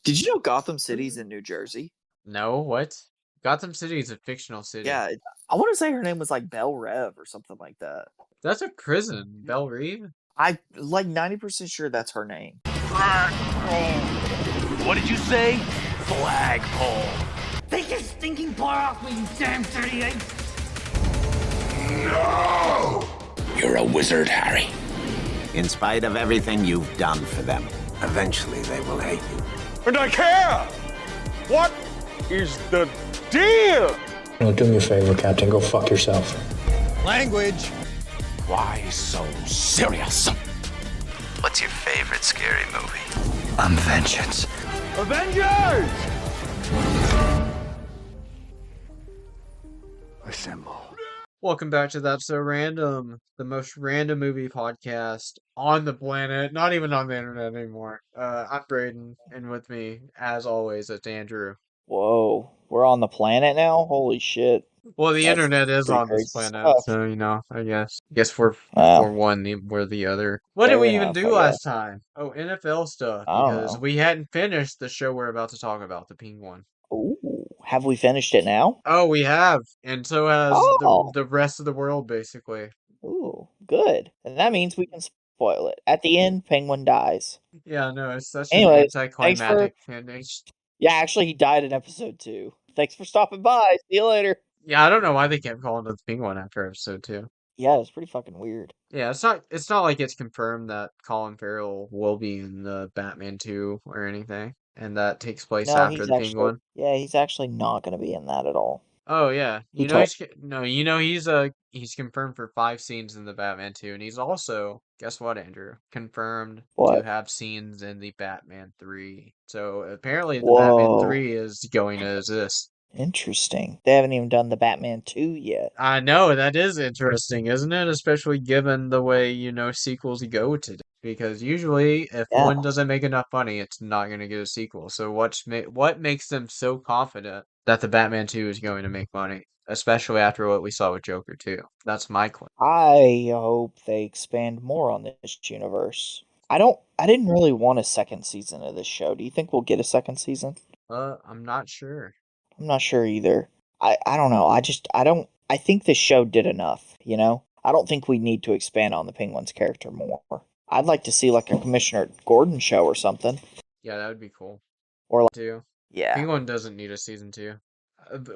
Did you know Gotham City's in New Jersey? No, what? Gotham City is a fictional city. Yeah, I want to say her name was like Belle Rev or something like that. That's a prison, Belle Reve. I like 90% sure that's her name. Flagpole. What did you say? Flagpole. Take your stinking paw off me, you damn 38! No! You're a wizard, Harry. In spite of everything you've done for them, eventually they will hate you. And I care! What is the deal? Well, do me a favor, Captain. Go fuck yourself. Language. Why so serious? What's your favorite scary movie? I'm vengeance. Avengers! Assemble. Welcome back to That's So Random, the most random movie podcast on the planet, not even on the internet anymore. I'm Braden, and with me, as always, it's Andrew. Whoa, we're on the planet now? Holy shit. Well, the That's internet is pretty on this crazy planet, stuff. so I guess we're Wow. for one, we're the other. What did Fair we even enough, do I last guess. time? Oh, NFL stuff, I don't because know. we hadn't finished the show we're about to talk about, the Penguin. Ooh, have we finished it now? Oh, we have, and so has Oh, the rest of the world, basically. ooh, good. And that means we can spoil it. At the end, Penguin dies. Yeah, no, it's such an Anyways, thanks for. anticlimactic finish. Yeah, actually, he died in episode 2. Thanks for stopping by. See you later. Yeah, I don't know why they kept calling it the Penguin after episode 2. Yeah, it was pretty fucking weird. Yeah, it's not like it's confirmed that Colin Farrell will be in the Batman 2 or anything, and that takes place No, after he's the actually. Penguin. Yeah, he's actually not going to be in that at all. Oh yeah, He told. he's confirmed for 5 scenes in the Batman 2, and he's also, guess what, Andrew, confirmed to What? have scenes in the Batman 3. So apparently the Batman Whoa. 3 is going to exist. Interesting. They haven't even done the Batman 2 yet. I know, that is interesting, isn't it? Especially given the way, sequels go today. Because usually, if Yeah. one doesn't make enough money, it's not going to get a sequel. So what makes them so confident that the Batman 2 is going to make money? Especially after what we saw with Joker 2. That's my claim. I hope they expand more on this universe. I didn't really want a second season of this show. Do you think we'll get a second season? I'm not sure. I'm not sure either. I don't know. I think this show did enough, you know? I don't think we need to expand on the Penguin's character more. I'd like to see like a Commissioner Gordon show or something. Yeah, that would be cool. Or like, Too. yeah. Penguin doesn't need a season 2.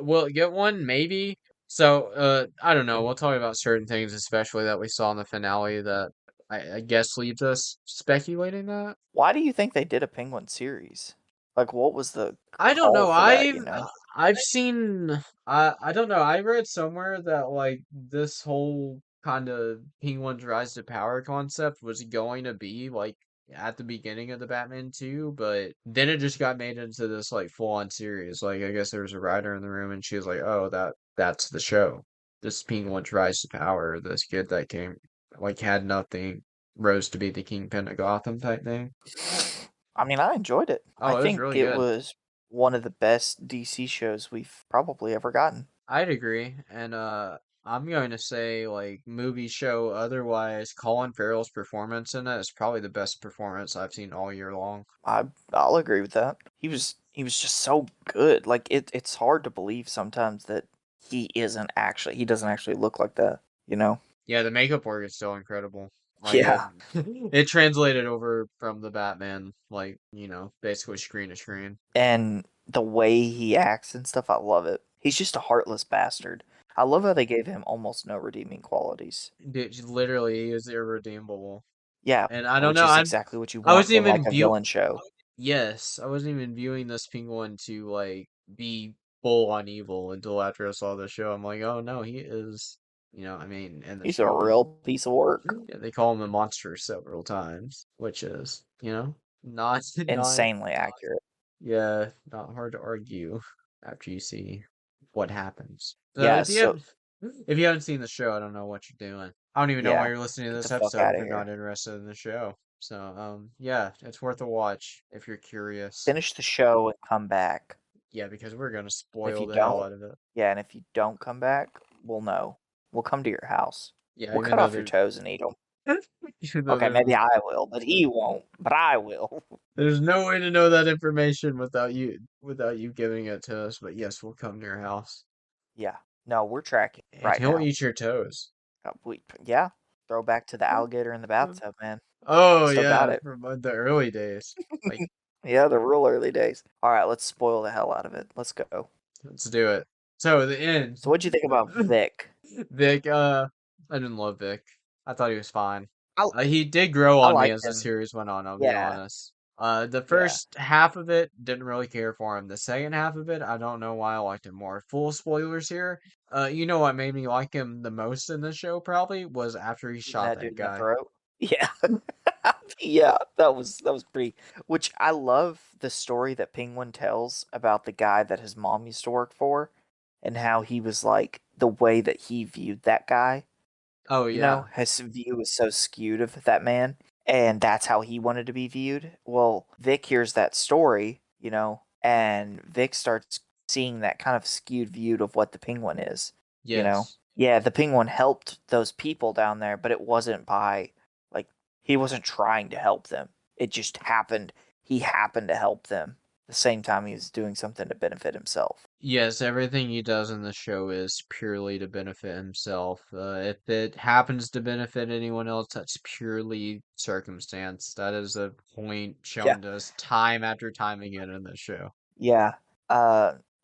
Will it get one? Maybe. So, I don't know. We'll talk about certain things, especially that we saw in the finale that I guess leaves us speculating that. Why do you think they did a Penguin series? Like, what was the I don't call know. for that, you know? I've seen I don't know. I read somewhere that like this whole kind of Penguin's rise to power concept was going to be like at the beginning of the Batman 2, but then it just got made into this like full-on series. Like I guess there was a writer in the room and she was like, "Oh, that's the show. This Penguin's rise to power. This kid that came like had nothing, rose to be the kingpin of Gotham type thing." I mean, I enjoyed it. Oh, I it was think really it good. was one of the best DC shows we've probably ever gotten. I'd agree, and I'm going to say like movie show otherwise, Colin Farrell's performance in it is probably the best performance I've seen all year long. I'll agree with that. He was just so good. Like it's hard to believe sometimes that he doesn't actually look like that, you know? Yeah, the makeup work is still incredible. Like Yeah. it translated over from the Batman, like, basically screen to screen. And the way he acts and stuff, I love it. He's just a heartless bastard. I love how they gave him almost no redeeming qualities. Literally, he is irredeemable. Yeah, And I don't which know, is exactly what you I want wasn't from like even a villain show. Yes, I wasn't even viewing this Penguin to like be full on evil until after I saw the show. I'm like, oh no, he is, in the He's a show, real piece of work. yeah, they call him a monster several times, which is, not not Insanely accurate. yeah, not hard to argue after you see what happens. So Yeah, so if you haven't seen the show, I don't know what you're doing. I don't even know why yeah, you're listening to get this the fuck episode out if of you're not here. interested in the show. So, yeah, it's worth a watch if you're curious. Finish the show and come back. Yeah, because we're gonna If spoil you the hell don't, out of it. yeah, and if you don't come back, we'll know. We'll come to your house. Yeah, We'll even cut though off your toes and eat them. Even though Okay, maybe I will, but he won't. But I will. there's no way to know that information without you giving it to us. But yes, we'll come to your house. Yeah. No, we're tracking And right he'll now. eat your toes. Yeah. Throw back to the alligator in the bathtub, man. Oh Still got yeah, it. from the early days. Like, Yeah, the real early days. All right, let's spoil the hell out of it. Let's go. let's do it. So the end. So, what'd you think about Vic? Vic, I didn't love Vic. I thought he was fine. I He did grow I on me liked as the him. series went on, I'll be Yeah, honest. The yeah. first half of it, didn't really care for him. The second half of it, I don't know why I liked him more. Full spoilers here. You know what made me like him the most in the show probably was after he Shooting shot that dude that in the guy. throat. Yeah. Yeah, that was pretty. Which I love the story that Penguin tells about the guy that his mom used to work for, and how he was like the way that he viewed that guy. Oh You yeah. know, his view was so skewed of that man, and that's how he wanted to be viewed. Well, Vic hears that story, and Vic starts seeing that kind of skewed view of what the Penguin is. Yes. Yeah, the Penguin helped those people down there, but it wasn't by like he wasn't trying to help them. It just happened. He happened to help them the same time he was doing something to benefit himself. Yes, everything he does in the show is purely to benefit himself. If it happens to benefit anyone else, that's purely circumstance. That is a point Yeah. shown to us time after time again in the show. Yeah.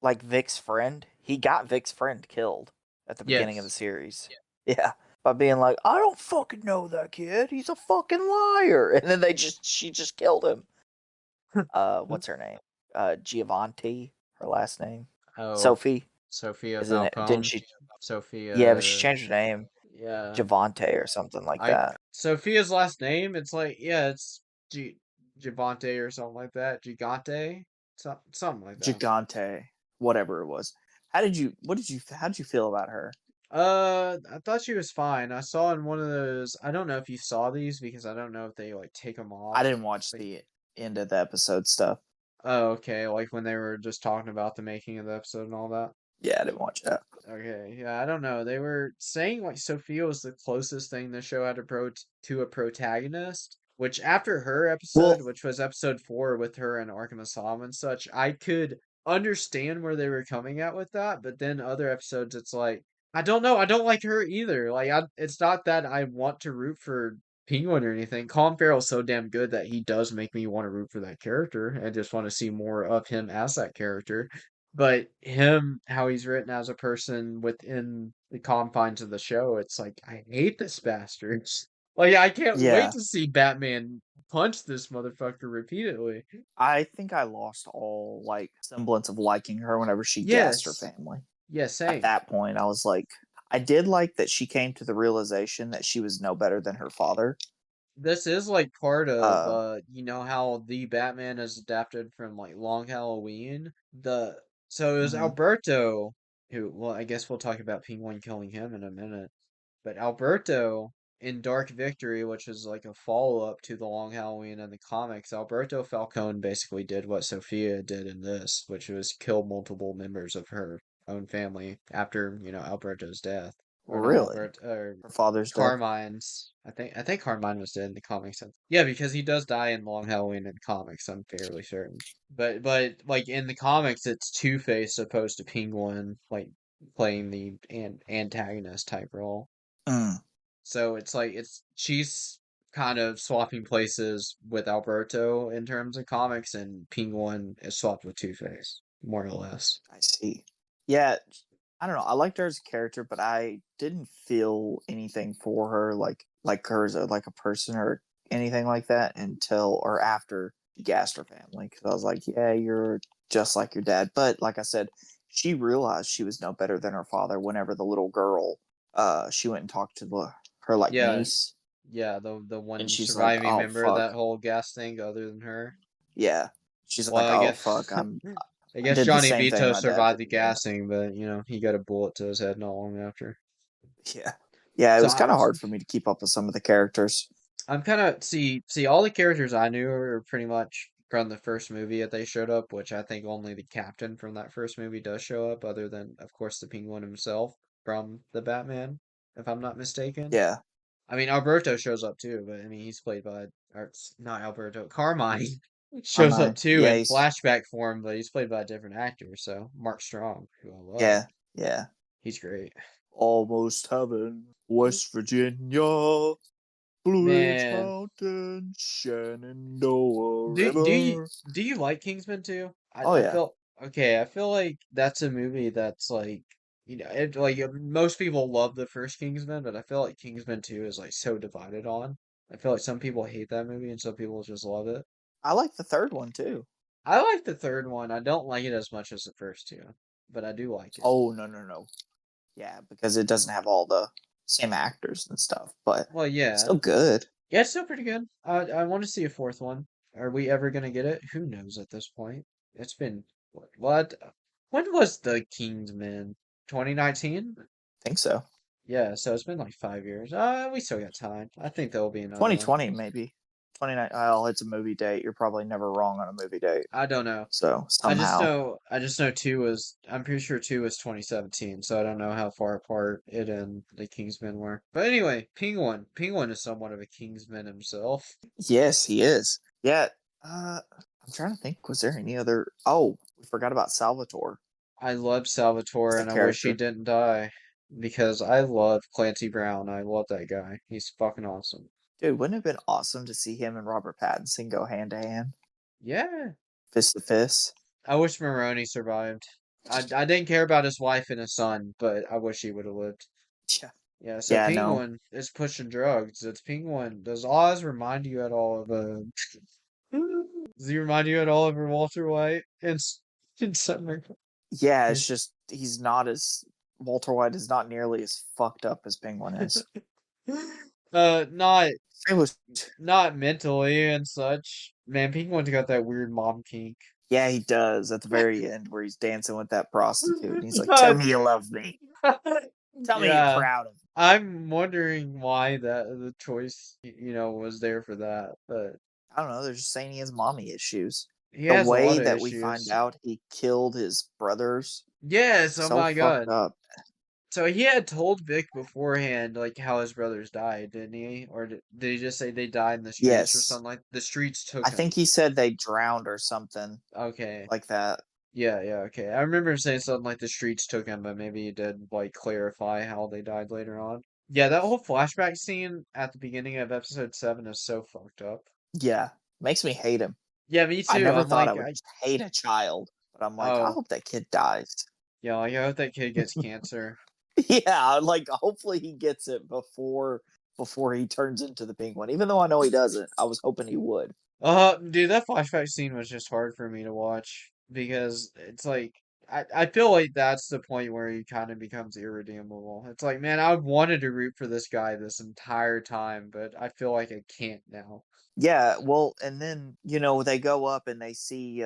Like Vic's friend, he got Vic's friend killed at the beginning of the Yes. series. Yeah. By being like, I don't fucking know that kid. He's a fucking liar. And then she just killed him. What's her name? Giovanni, her last name. Oh, Sophie, Sophia isn't it? Didn't Falcone. she? Yeah, but she Sophia. changed her name. Yeah. Javante or something like I that. Sophia's last name, it's like, yeah, it's Gigante or something like that. Gigante? Something like that. Gigante, whatever it was. How did you feel about her? I thought she was fine. I saw in one of those. I don't know if you saw these because I don't know if they like take them I off. didn't watch Like, the end of the episode stuff. oh, okay. Like when they were just talking about the making of the episode and all that. Yeah, I didn't watch that. Okay, yeah, I don't know. They were saying like Sophia was the closest thing the show had to a protagonist. Which after her Well, episode, which was episode 4 with her and Arkham Asylum and such, I could understand where they were coming at with that. But then other episodes, it's like I don't know. I don't like her either. It's not that I want to root for Penguin or anything. Colin Farrell's so damn good that he does make me want to root for that character. I just want to see more of him as that character. But him, how he's written as a person within the confines of the show, it's like I hate this bastard. Like I can't wait yeah, to see Batman punch this motherfucker repeatedly. I think I lost all like semblance of liking her whenever she gassed her Yes. family. Yeah, At same. that point, I was like, I did like that she came to the realization that she was no better than her father. This is like part of Uh, you know how the Batman is adapted from like Long Halloween. So it was mhm. Alberto who, well, I guess we'll talk about Penguin killing him in a minute. But Alberto in Dark Victory, which is like a follow-up to the Long Halloween in the comics, Alberto Falcone basically did what Sophia did in this, which was kill multiple members of her own family after, Alberto's death. Or not Really, Alberto, or her father's death. Carmine's. I think Carmine was dead in the comics. Yeah, because he does die in Long Halloween in the comics, I'm fairly certain. But like in the comics it's Two-Face opposed to Penguin, like playing the antagonist type role. Mm. So it's like she's kind of swapping places with Alberto in terms of comics, and Penguin is swapped with Two-Face, more or less. I see. Yeah, I don't know. I liked her as a character, but I didn't feel anything for her, like her as like a person or anything like that until or after she gassed her family. Because I was like, yeah, you're just like your dad. But like I said, she realized she was no better than her father. Whenever the little girl, she went and talked to her like Yeah, niece, yeah, the and one she's like, surviving oh member of that fuck, whole gas thing other than her. yeah. She's Well, like, I oh guess fuck, I I guess did the Johnny same thing Vito my dad survived did the to me. gassing, but he got a bullet to his head not long after. Yeah. Yeah, it So was kind of hard for me to keep up with some of the characters. I'm kind of see all the characters I knew are pretty much from the first movie that they showed up, which I think only the captain from that first movie does show up, other than of course the Penguin himself from the Batman, if I'm not mistaken. Yeah. I mean, Alberto shows up too, but I mean, he's played by, or not Alberto, Carmine shows up Carmine. too Yeah, in he's flashback form, but he's played by a different actor. So Mark Strong, who I love, yeah, yeah. he's great. Almost heaven, West Virginia, Blue Ridge Man, Mountain, Shenandoah do you River. do you like Kingsman too? Oh I yeah. feel okay. I feel like that's a movie that's like like most people love the first Kingsman, but I feel like Kingsman 2 is like so divided on. I feel like some people hate that movie and some people just love it. I like the third one too. I like the third one. I don't like it as much as the first two, but I do like it. Oh no. Yeah, because it doesn't have all the same actors and stuff, but Well, it's yeah, still good. yeah, it's still pretty good. I want to see a fourth one. Are we ever gonna get it? Who knows at this point? It's been what? When was the Kingsman? 2019? think so. Yeah, so it's been like 5 years. We still got time. I think there'll be another one. 2020 maybe. 29. Oh, it's a movie date. You're probably never wrong on a movie date. I don't know. So somehow. I just know two was, I'm pretty sure two was 2017, so I don't know how far apart it and the Kingsmen were. But anyway, Penguin. Penguin is somewhat of a Kingsman himself. Yes, he is. Yeah. I'm trying to think. Was there any other? Oh, we forgot about Salvatore. I love Salvatore The and I wish he character. didn't die because I love Clancy Brown. I love that guy. He's fucking awesome. Dude, wouldn't it have been awesome to see him and Robert Pattinson go hand to hand, Yeah. fist to fist? I wish Maroney survived. I didn't care about his wife and his son, but I wish he would have lived. Yeah. Yeah, so Yeah, no. Penguin is pushing drugs. It's Penguin. Does Oz remind you at all of does he remind you at all of Walter White in Summer? Yeah, it's just he's not as Walter White is not nearly as fucked up as Penguin is. Not It was not mentally and such. Man, Penguin's got that weird mom kink. yeah, he does at the very end where he's dancing with that prostitute and he's like, "Tell me you love me. Tell me you're Yeah, proud of me." I'm wondering why the choice, was there for that, but I don't know. They're just saying he has mommy issues. he The has a lot way of that we find issues. out he killed his brothers, Yes, oh so my fucked God. up. So he had told Vic beforehand, like how his brothers died, didn't he? Or did he just say they died in the streets or Yes, something like the streets took I him? think he said they drowned or something Okay. like that. Yeah, okay. I remember him saying something like the streets took him, but maybe he did like clarify how they died later on. Yeah, that whole flashback scene at the beginning of episode 7 is so fucked up. Yeah, makes me hate him. Yeah, me I too. never I'm thought I like, would hate a child, but I'm like, I oh, hope that kid dies. yeah, like I hope that kid gets cancer. Yeah, like hopefully he gets it before he turns into the penguin. Even though I know he doesn't, I was hoping he would. Dude, that flashback scene was just hard for me to watch because it's like I feel like that's the point where he kind of becomes irredeemable. It's like, man, I wanted to root for this guy this entire time, but I feel like I can't now. Yeah, well, and then they go up and they see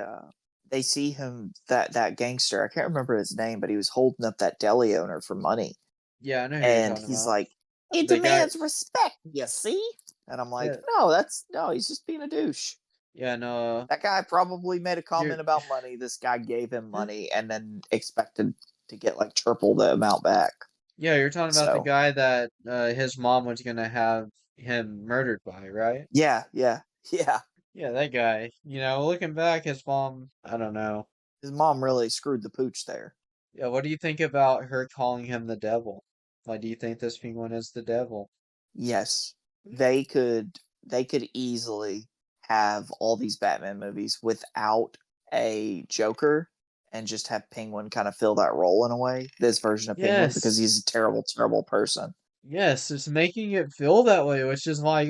him that gangster. I can't remember his name, but he was holding up that deli owner for money, Yeah, I know who you're and talking he's about. like, "He The guy, demands respect." You see? And I'm like, yeah, no, he's just being a douche. yeah, no, That guy probably made a you're comment about money. This guy gave him money and then expected to get like triple the amount back. yeah, you're talking about the So guy that his mom was gonna have him murdered by, right? yeah. Yeah, that guy. Looking back, his mom, I don't know. His mom really screwed the pooch there. Yeah, what do you think about her calling him the devil? Like, do you think this penguin is the devil? Yes, they could easily have all these Batman movies without a Joker and just have Penguin kind of fill that role in a way. This version of Penguin because he's Yes. a terrible, terrible person. Yes, it's making it feel that way, which is why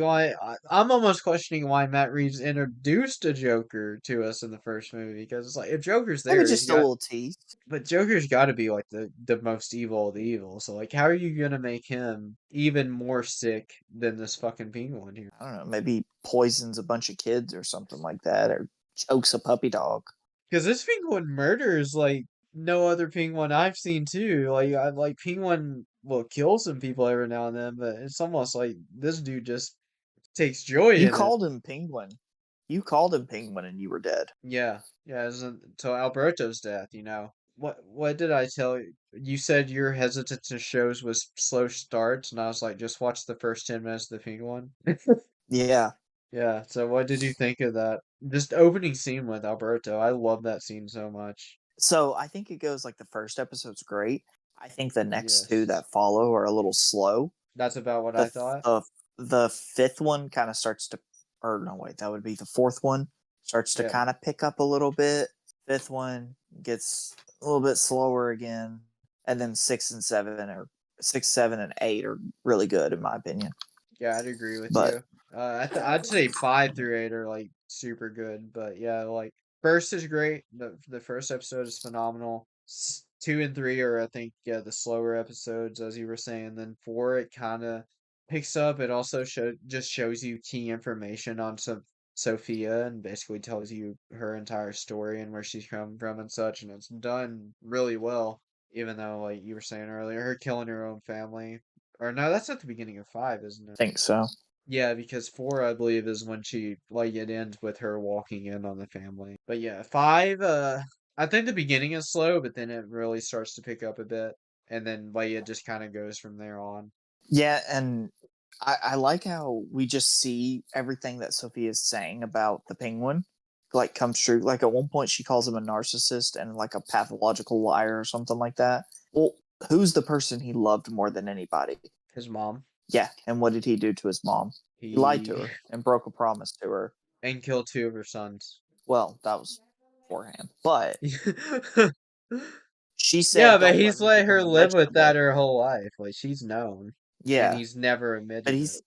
I'm almost questioning why Matt Reeves introduced a Joker to us in the first movie because it's like if Joker's Maybe there, just a little tease. but Joker's got to be like the most evil of the evil. So like, how are you gonna make him even more sick than this fucking penguin here? I don't know. Maybe poisons a bunch of kids or something like that, or chokes a puppy dog. Because this penguin murders like no other penguin I've seen too. Like I like penguin will kill some people every now and then, but it's almost like this dude just takes joy You in it. called him Penguin. You called him Penguin, and you were dead. Yeah, yeah. Until Alberto's death. what did I tell you? You said you're hesitant to shows with slow starts, and I was like, just watch the first 10 minutes of the pink one. Yeah. Yeah, so what did you think of that? Just opening scene with Alberto. I love that scene so much. So I think it goes like the first episode's great. I think the next two Yes. that follow are a little slow. That's about what The I thought. the fifth one kind of starts to, or no wait, that would be the fourth one, starts to Yeah. kind of pick up a little bit. Fifth one gets a little bit slower again, and then 6, 7, and 8 are really good in my opinion. Yeah, I'd agree with But you. I'd say 5 through 8 are like super good, but yeah, like first is great. The first episode is phenomenal. 2 and 3 are, I think, yeah, the slower episodes, as you were saying. Then 4, it kind of picks up. It also shows you key information on Sophia and basically tells you her entire story and where she's come from and such, and it's done really well. Even though, like you were saying earlier, her killing her own family. Or no, that's at the beginning of 5, isn't I it? think so. Yeah, because 4, I believe, is when she like it ends with her walking in on the family. But yeah, 5, I think the beginning is slow, but then it really starts to pick up a bit, and then like it just kind of goes from there on. Yeah, and I like how we just see everything that Sophia is saying about the penguin like comes true. Like at one point she calls him a narcissist and like a pathological liar or something like that. Well, who's the person he loved more than anybody? His mom, Yeah, and what did he do to his mom? He lied to he her and broke a promise to her. and killed 2 of her sons. Well, that was beforehand. But she Yeah, said, but "Don't let he's me let become her a live with that vegetable." her whole life. Like she's known, and Yeah, he's never but admitted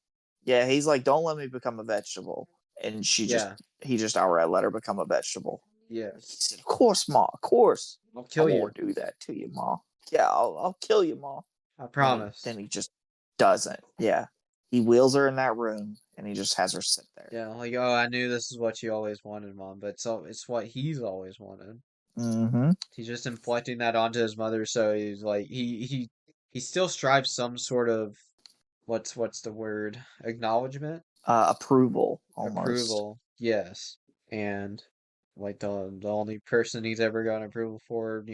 it. he's like, "Don't let me become a vegetable," and Yeah, he just outright let her become a vegetable. He yes. said, "Of course, ma. Of course, I'll I kill you. won't do that to you, ma. Yeah, I'll kill you, ma." I And promise. then he just doesn't. Yeah, he wheels her in that room and he just has her sit there. Yeah, like, oh, I knew this is what you always wanted, Mom, but it's what he's always wanted. Mm-hmm. He's just inflecting that onto his mother, so he's like he still strives some sort of what's the word? Acknowledgement? Approval almost. Approval. Yes. And like the only person he's ever gotten approval for,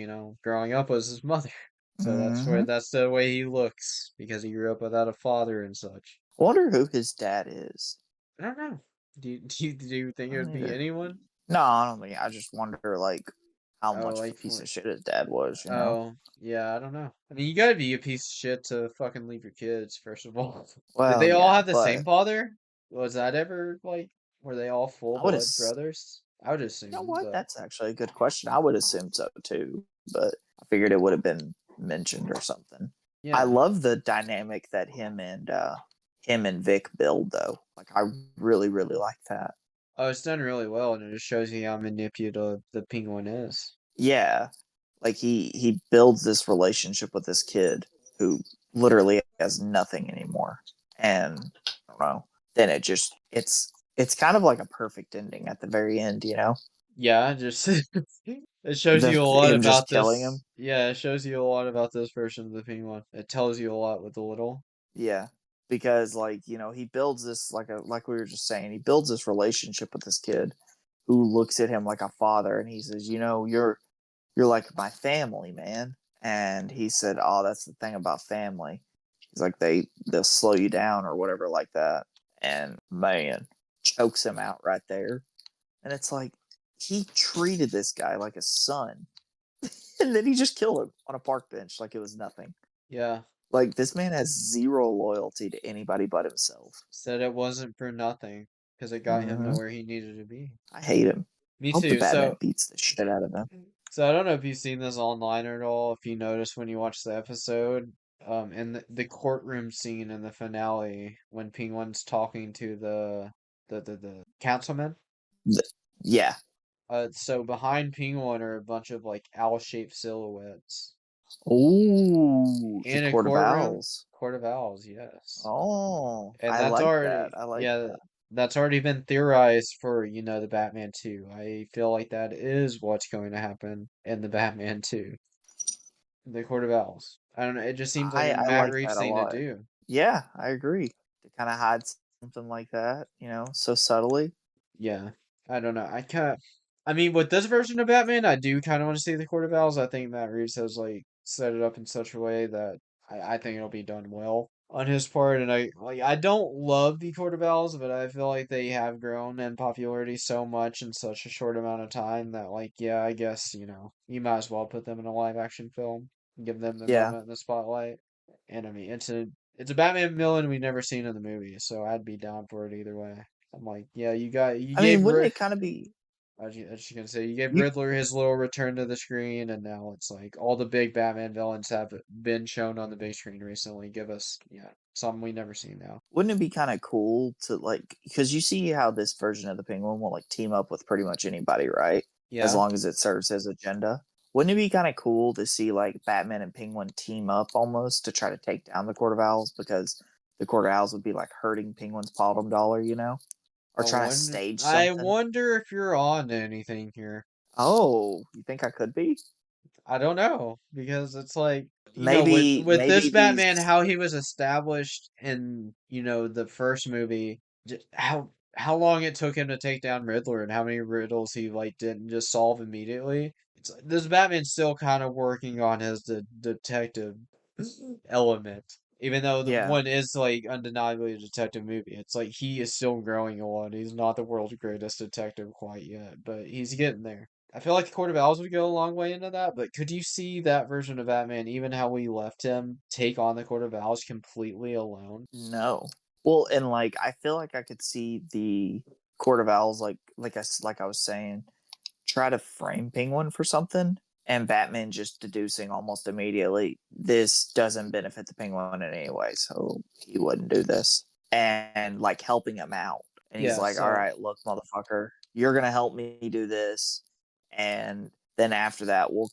growing up was his mother. So Mm-hmm. that's the way he looks because he grew up without a father and such. I wonder who his dad is. I don't know. Do you think I it don't would be either. anyone? No, I don't think. I just wonder like how Oh, much of a like piece for of shit his dad was. You know. Oh, yeah, I don't know. I mean, you gotta be a piece of shit to fucking leave your kids, first of all. Did Well, they all yeah, have the but same father? Was that ever like, were they all I would. full-blood brothers? I would You know assume, what? but That's actually a good question. I would assume so too, but I figured it would have been mentioned or something. I yeah. love the dynamic that him and Vic build though. Like I really really like that. Oh, it's done really well, and it just shows you how manipulative the penguin is. Yeah, like he builds this relationship with this kid who literally has nothing anymore, and I don't know. Then it's kind of like a perfect ending at the very end, you know. Yeah, just it shows The you a lot him just about killing him. this. Yeah, it shows you a lot about this version of the penguin. It tells you a lot with a little. Yeah, because like he builds this like we were just saying, he builds this relationship with this kid who looks at him like a father, and he says, you're like my family, man. And he said, oh, that's the thing about family. He's like they'll slow you down or whatever like that, and man, chokes him out right there, and it's like he treated this guy like a son, and then he just killed him on a park bench like it was nothing. Yeah, Like this man has zero loyalty to anybody but himself. said it wasn't for nothing because it got him to Hmm. where he needed to be. I hate him. Me I hope the too. Batman beats the shit out of him. So I don't know if you've seen this online at all. If you notice when you watch the episode, in the courtroom scene in the finale when Penguin's talking to the councilman. Yeah. So behind Penguin are a bunch of like owl-shaped silhouettes Ooh, the in a Court of courtroom. Owls. Court of Owls, yes. Oh, And I that's like that. already, I like yeah, that. that's already been theorized for, the Batman 2. I feel like that is what's going to happen in the Batman 2. The Court of Owls. I don't know, it just seems like a I Matt like Reeves that a thing to lot. do. Yeah, I agree. To kind of hide something like that, so subtly. Yeah. I don't know. I mean, with this version of Batman, I do kind of want to see the Court of Owls. I think Matt Reeves has like set it up in such a way that I think it'll be done well on his part. And I don't love the Court of Owls, but I feel like they have grown in popularity so much in such a short amount of time that like yeah, I guess you might as well put them in a live action film, give them the Yeah. moment in the spotlight. And I mean, it's a Batman villain we've never seen in the movie, so I'd be down for it either way. I'm like, yeah, you I mean, gave wouldn't it kind of be I was just gonna say you gave you? Riddler his little return to the screen, and now it's like all the big Batman villains have been shown on the big screen recently. Give us, yeah, something we never seen now. Wouldn't it be kind of cool to like because you see how this version of the Penguin will like team up with pretty much anybody, right? As Yeah. long as it serves his agenda. Wouldn't it be kind of cool to see like Batman and Penguin team up almost to try to take down the Court of Owls because the Court of Owls would be like hurting Penguin's bottom dollar, or trying to stage I something. wonder if you're on to anything here. Oh, you think I could be? I don't know because it's like Maybe, with this maybe Batman, these. how he was established in the first movie, how long it took him to take down Riddler and how many riddles he like didn't just solve immediately. It's this Batman's still kind of working on his detective element, even though the Yeah, one is like undeniably a detective movie. It's like he is still growing a lot. He's not the world's greatest detective quite yet, but he's getting there. I feel like Court of Owls would go a long way into that, but could you see that version of Batman, even how we left him, take on the Court of Owls completely alone? no. Well, and like I feel like I could see the Court of Owls like I was saying, try to frame Penguin for something, and Batman just deducing almost immediately this doesn't benefit the Penguin in any way, so he wouldn't do this, and like helping him out, and he's Yeah, like, "All so right, look, motherfucker, you're gonna help me do this, and then after that, I'll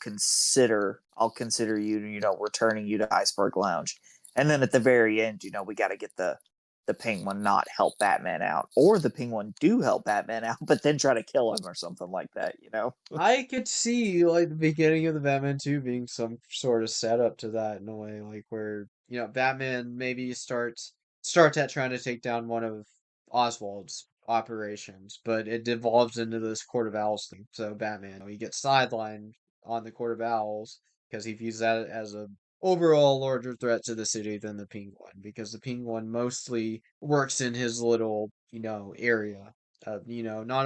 consider you, returning you to Iceberg Lounge, and then at the very end, we got to get the Penguin not help Batman out, or the Penguin do help Batman out, but then try to kill him or something like that. I could see like the beginning of the Batman 2 being some sort of setup to that in a way, like where, Batman maybe starts at trying to take down one of Oswald's operations, but it devolves into this Court of Owls thing. So Batman, he gets sidelined on the Court of Owls because he views that as a overall larger threat to the city than the Penguin, because the Penguin mostly works in his little, area.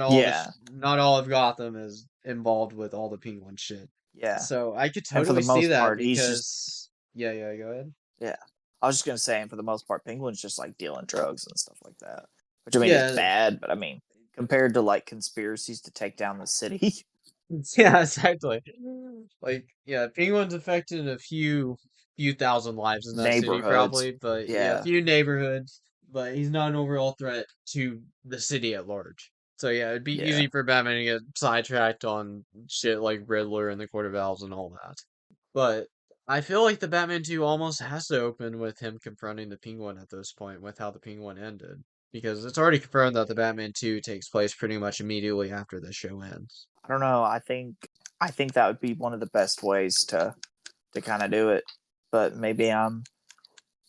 Yeah, Not all of Gotham is involved with all the Penguin shit. yeah. So I could And for the totally see most that part, he's just because yeah, go ahead. yeah. I was just gonna say, and for the most part, Penguin's just like dealing drugs and stuff like that, which I mean is Yeah, bad, but I mean compared to like conspiracies to take down the city, yeah, exactly. Like, yeah, Penguin's affected a few thousand lives in that city neighborhoods, probably, but yeah, a yeah, few neighborhoods, but he's not an overall threat to the city at large. So yeah, it'd be yeah, easy for Batman to get sidetracked on shit like Riddler and the Court of Owls and all that. But I feel like the Batman 2 almost has to open with him confronting the Penguin at this point with how the Penguin ended. Because it's already confirmed that the Batman 2 takes place pretty much immediately after the show ends. I don't know. I think that would be one of the best ways to kind of do it, but maybe I'm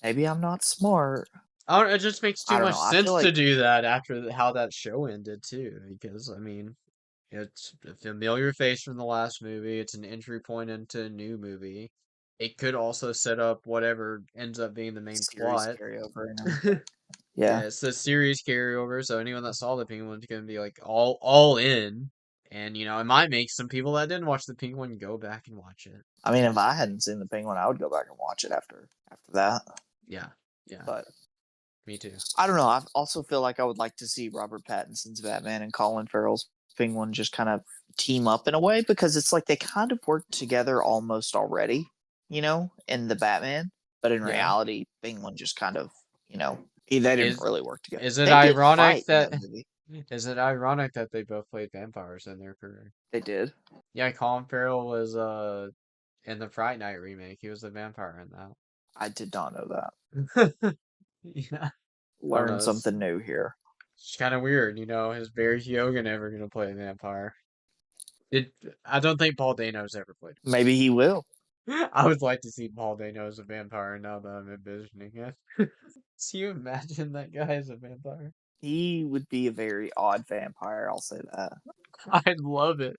not smart. I don't, it just makes too I don't much know. I feel sense to like do that after how that show ended too. Because I mean, it's a familiar face from the last movie. It's an entry point into a new movie. It could also set up whatever ends up being the main series plot. carryover and everything. Yeah, Yeah, it's the series carryover, so anyone that saw the Penguin's gonna be like all in. And it might make some people that didn't watch the Penguin go back and watch it. I mean, if I hadn't seen the Penguin, I would go back and watch it after that. Yeah, yeah, But me too. I don't know. I also feel like I would like to see Robert Pattinson's Batman and Colin Farrell's Penguin just kind of team up in a way because it's like they kind of work together almost already, in the Batman. But in Yeah. reality, Penguin just kind of, they didn't Is really work together. is it They did ironic fight in that that movie. is it ironic that they both played vampires in their career? They did. Yeah, Colin Farrell was in the Fright Night remake. He was the vampire in I did not know that. that. Yeah. I don't Learn know. something new here. It's kind of weird, Is Barry Keoghan ever gonna play a vampire? I don't think Paul Dano's ever played. Maybe he will. I would like to see Paul Dano as a vampire now that I'm envisioning it. Can you imagine that guy as a vampire? He would be a very odd vampire. I'll say that. I'd love it.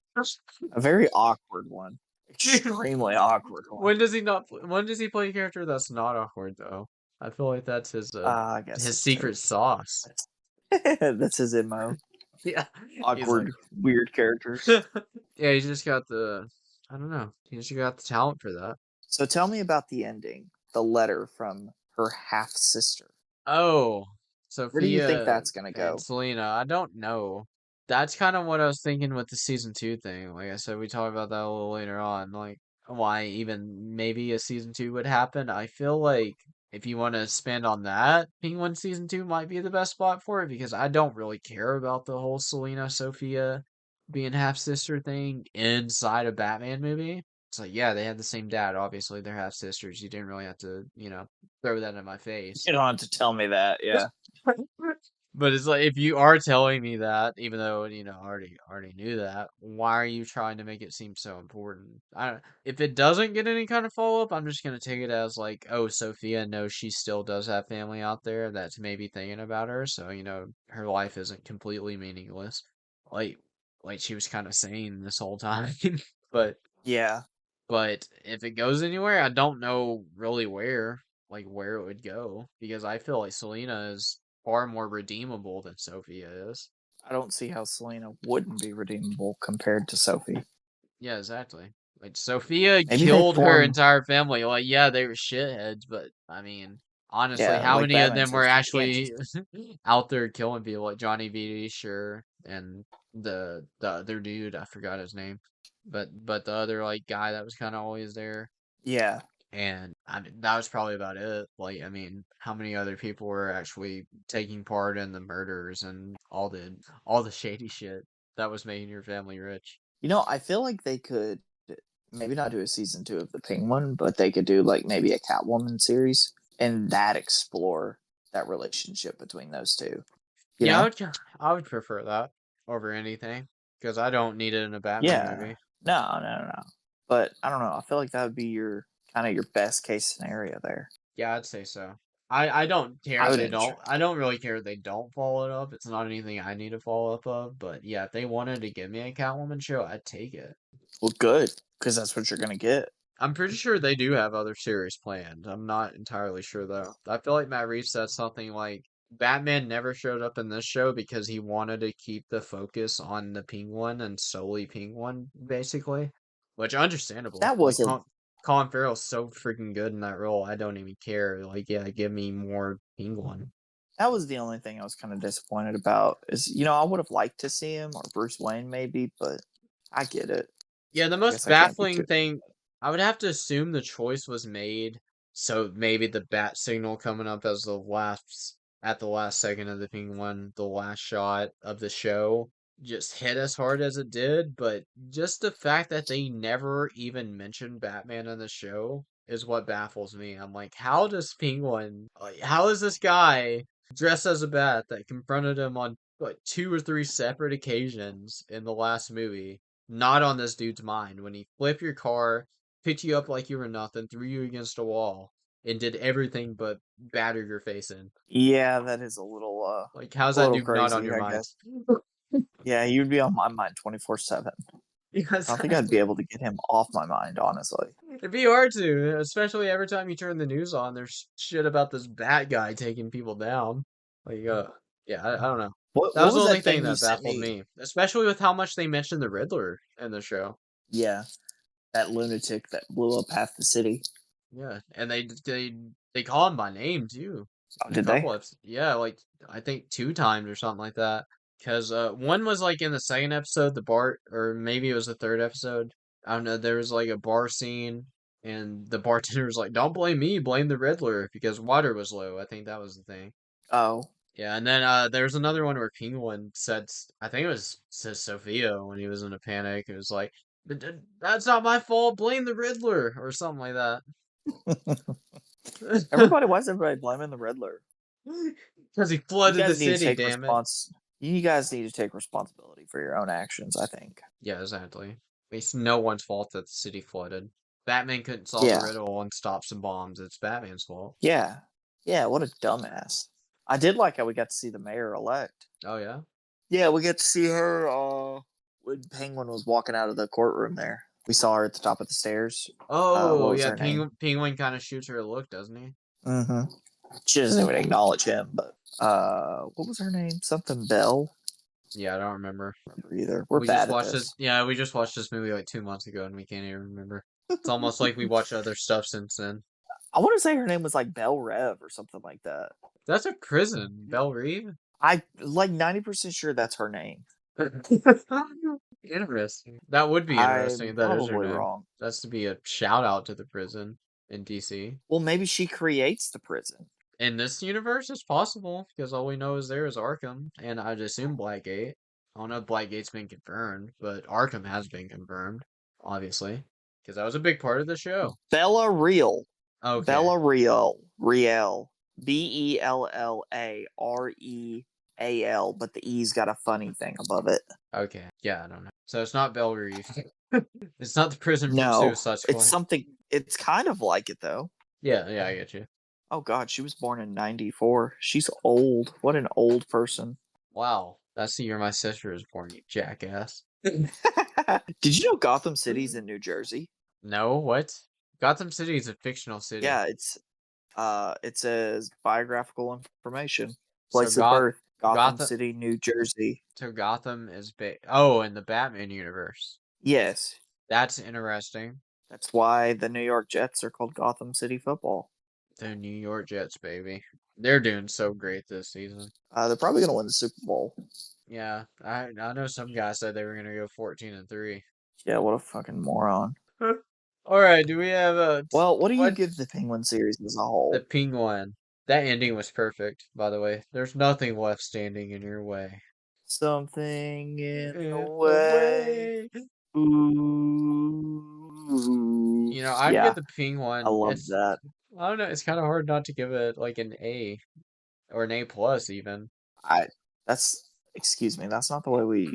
A very awkward one. Dude, Extremely awkward one. when does he not? When does he play a character that's not awkward though? I feel like that's I guess his that's secret sauce. true. That's his MO. Yeah, he's Awkward, weird characters. yeah, he's just got the. I don't know. He's just got the talent for that. So tell me about the ending. The letter from her half sister. Oh, Where do you think Sophia that's gonna go? and Selena. I don't know. That's kind of what I was thinking with the season 2 thing. Like I said, we talked about that a little later on. Like why even maybe a season 2 would happen. I feel like if you want to spend on that, Penguin season 2 might be the best spot for it because I don't really care about the whole Selena Sophia being half sister thing inside a Batman movie. It's like, yeah, they had the same dad. Obviously, they're half sisters. You didn't really have to, throw that in my face. You don't have to tell me that. Yeah. But it's like if you are telling me that, even though I already knew that, why are you trying to make it seem so important? If it doesn't get any kind of follow up, I'm just gonna take it as like, oh, Sophia knows she still does have family out there that's maybe thinking about her, so her life isn't completely meaningless, like she was kind of saying this whole time. but Yeah. but if it goes anywhere, I don't know really where it would go because I feel like Selena is far more redeemable than Sophia is. I don't see how Selena wouldn't be redeemable compared to Sophie. Yeah, exactly. Like Sophia Maybe they killed her form- entire family. Like, yeah, they were shitheads, but I mean, honestly, Yeah, how like many of Batman them were says, you actually out there killing people? Like Johnny V. Sure, and the other dude, I forgot his name, but the other like guy that was kind of always there. Yeah. And I mean, that was probably about it. Like, I mean, how many other people were actually taking part in the murders and all the shady shit that was making your family rich? I feel like they could maybe not do a season 2 of the Penguin, but they could do like maybe a Catwoman series and that explore that relationship between those two. You Yeah, know? I would prefer that over anything because I don't need it in a Batman Yeah. movie. No. But I don't know. I feel like that would be your kind of your best case scenario there. Yeah, I'd say so. I don't care I if would they enjoy don't. I don't really care if they don't follow it up. It's not anything I need to follow up of. But yeah, if they wanted to give me a Catwoman show, I'd take it. Well, good, because that's what you're gonna get. I'm pretty sure they do have other series planned. I'm not entirely sure though. I feel like Matt Reeves said something like Batman never showed up in this show because he wanted to keep the focus on the Penguin and solely Penguin, basically. Which understandable. That Like wasn't. Colin Farrell's so freaking good in that role. I don't even care. Like, yeah, give me more Penguin. That was the only thing I was kind of disappointed about. Is I would have liked to see him or Bruce Wayne maybe, but I get it. Yeah, the I most guess I can't be baffling too. thing, I would have to assume the choice was made, so maybe the bat signal coming up as at the last second of the Penguin, the last shot of the show, just hit as hard as it did, but just the fact that they never even mentioned Batman in the show is what baffles me. I'm like, how does how is this guy dressed as a bat that confronted him on like 2 or 3 separate occasions in the last movie? Not on this dude's mind when he flipped your car, picked you up like you were nothing, threw you against a wall, and did everything but batter your face in. Yeah, that is a little Like, how's a that little dude not on crazy, your I mind? guess. Yeah, you'd be on my mind 24/7. I Because don't think I'd be able to get him off my mind, honestly. it'd be hard to, especially every time you turn the news on. There's shit about this bat guy taking people down. Like, yeah, I don't know. What That was the was only that thing thing you that sent baffled me? me, especially with how much they mentioned the Riddler in the show. Yeah, that lunatic that blew up half the city. Yeah, and they call him by name too. Oh, A did they? couple of yeah, like I think 2 times or something like that. Because one was like in the second episode, the bar, or maybe it was the third episode. I don't know. There was like a bar scene, and the bartender was like, "Don't blame me, blame the Riddler," because water was low. I think that was the thing. Oh, Yeah, and then there's another one where Penguin I think it was says Sophia when he was in a panic. It was like, That's not my fault. Blame the Riddler," or something like that. why is everybody blaming the Riddler? Because he You flooded the guys need to city, take damn it. You guys need to take responsibility for your own actions, I think. Yeah, exactly. It's no one's fault that the city flooded. Batman couldn't solve the Yeah. riddle and stop some bombs. It's Batman's fault. Yeah. Yeah, what a dumbass. I did like how we got to see the mayor elect. Oh yeah. Yeah, we got to see her when Penguin was walking out of the courtroom there. We saw her at the top of the stairs. Oh what was yeah. her name? Penguin kind of shoots her a look, doesn't he? Mm-hmm. She doesn't even acknowledge him, but what was her name? Something Bell? Yeah, I don't remember. Either. We're We bad just at watched this. this. Yeah, we just watched this movie like 2 months ago, and we can't even remember. It's almost like we watched other stuff since then. I want to say her name was like Belle Rev or something like that. That's a prison, Belle Reve. I like 90% sure that's her name. Interesting. That would be interesting. I'm If that is her probably name. wrong. That's to be a shout out to the prison in DC. Well, maybe she creates the prison. In this universe, it's possible because all we know is there is Arkham, and I'd assume Blackgate. I don't know if Blackgate's been confirmed, but Arkham has been confirmed, obviously, because that was a big part of the show. Bella Real. Okay. Bella Real. BELLAREAL, but the E's got a funny thing above it. Okay. Yeah, I don't know. So it's not Belle Reve. It's not the prison from No, Suicide Squad. it's something. It's kind of like it though. Yeah, I get you. Oh God, she was born in '94. She's old. What an old person. Wow, that's the year my sister was born, you jackass. Did you know Gotham City's in New Jersey? No, what? Gotham City is a fictional city. Yeah, it says biographical information. So Place of birth, Gotham Gotham- City, New Jersey. So Gotham is in the Batman universe. Yes, That's interesting. that's why the New York Jets are called Gotham City Football. The New York Jets, baby. They're doing so great this season. They're probably gonna win the Super Bowl. Yeah, I know some guy said they were gonna go 14-3. Yeah, what a fucking moron. All right, do we have a Well, what do you what- give the Penguin series as a whole? the Penguin? That ending was perfect, by the way. There's nothing left standing in your way. Something in the In the way. way. Ooh. You know, I'd Yeah, give the Penguin. I love it's, that. I don't know. It's kind of hard not to give it like an A or an A plus even. Excuse me, that's not the way we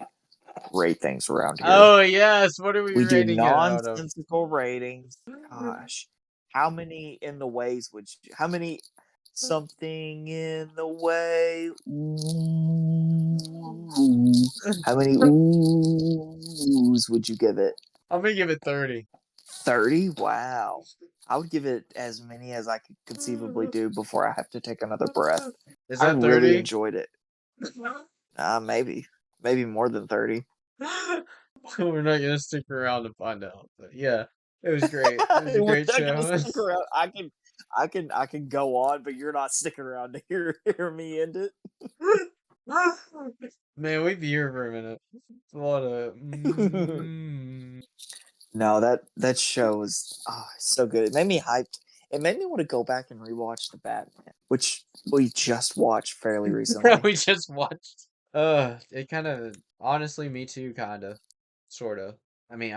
rate things around here. Oh yes, what are we We do rating it out of? nonsensical ratings. Gosh, how many in the ways would you? How many something in the way? Ooh. How many oohs would you give it? I'm gonna give it 30. 30? Wow. I would give it as many as I could conceivably do before I have to take another breath. Is I that really 30? enjoyed it. Maybe more than 30. We're not gonna stick around to find out, but yeah, it was great. It was a We're great not gonna show. stick around. I can go on, but you're not sticking around to hear me end it. Man, we'd be here for a minute. It's a lot of. No, that show was so good. It made me hyped. It made me want to go back and rewatch the Batman, which we just watched fairly recently. We just watched. It kind of honestly, me too, kind of, sort of. I mean,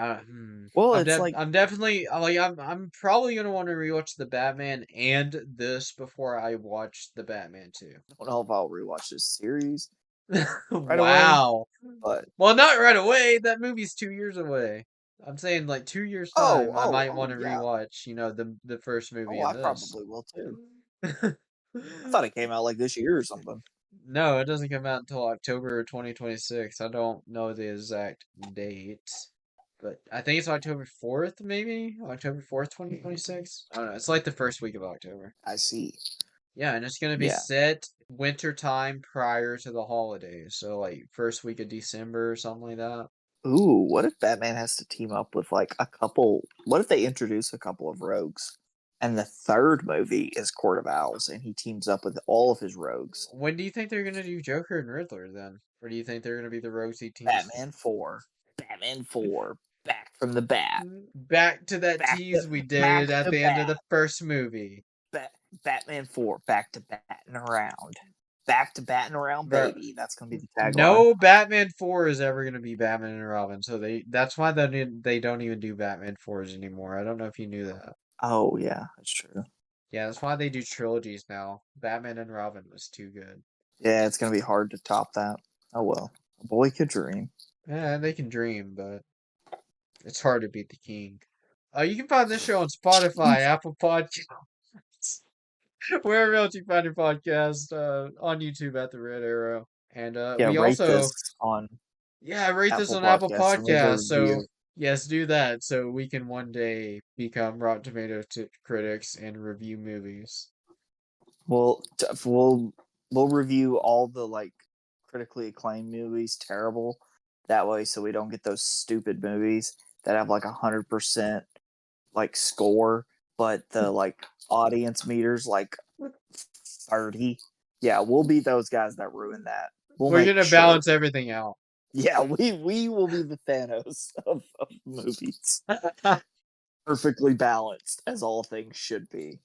Well, I'm it's like I'm definitely like I'm probably gonna want to rewatch the Batman and this before I watch the Batman 2. I don't know if I'll rewatch this series, away. Wow. but Well, not right away. That movie's 2 years away. I'm saying like 2 years time, I might want to yeah. rewatch. You know, the first movie. I in this. probably will too. I thought it came out like this year or something. No, it doesn't come out until October 2026. I don't know the exact date, but I think it's October 4th, maybe? October 4th, 2026? I don't know. It's like the first week of October. I see. Yeah, and it's going to be Yeah. set winter time prior to the holidays. So, like, first week of December or something like that. Ooh, what if Batman has to team up with like a couple? What if they introduce a couple of rogues, and the third movie is Court of Owls, and he teams up with all of his rogues? When do you think they're going to do Joker and Riddler then? Or do you think they're going to be the rogues he teams? Batman 4, Back from the Bat, Back to that Back tease to- we back did at to the end of back. the first movie. Batman 4, Back to Batting Around, Back to Batting Around, Bro, baby. That's gonna be the tagline. No Batman 4 is ever going to be Batman and Robin, so that's why they don't even do Batman 4s anymore. I don't know if you knew that. Oh yeah, that's true. Yeah, that's why they do trilogies now. Batman and Robin was too good. Yeah, it's gonna be hard to top that. Oh well, a boy could dream. Yeah, they can dream, but it's hard to beat the king. You can find this show on Spotify, Apple Podcasts, Wherever else you find your podcast, on YouTube at the Red Arrow. And Yeah, we rate also this on rate this Apple on Apple Podcasts and leave a Podcasts. So review. yes, do that so we can one day become Rotten Tomato critics and review movies. We'll review all the like critically acclaimed movies terrible that way, so we don't get those stupid movies that have like 100% like score, but the like audience meters like 30. Yeah, we'll be those guys that ruin that. We'll We're make gonna sure. balance everything out. Yeah, we will be the Thanos of movies. Perfectly balanced, as all things should be.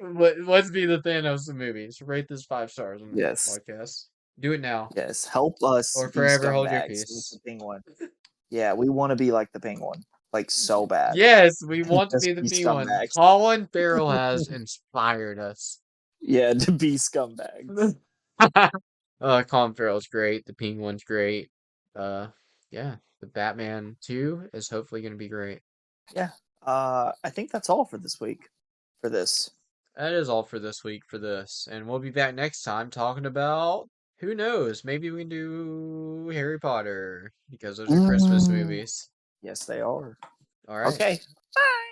Let's be the Thanos of movies. Rate this 5 stars on the Yes. podcast. Do it now. Yes, help us Or be forever hold your scumbags peace. like the Penguin. Yeah, we want to be like the Penguin, like so bad. Yes, we want to Just be the be Penguin. scumbags. Colin Farrell has inspired us. Yeah, to be scumbags. Colin Farrell's great. The Penguin's great. Yeah, the Batman 2 is hopefully going to be great. Yeah. I think that's all for this week. For this. That is all for this week for this. And we'll be back next time talking about, who knows, maybe we can do Harry Potter because those are Christmas movies. Yes, they are. All right. Okay. Bye.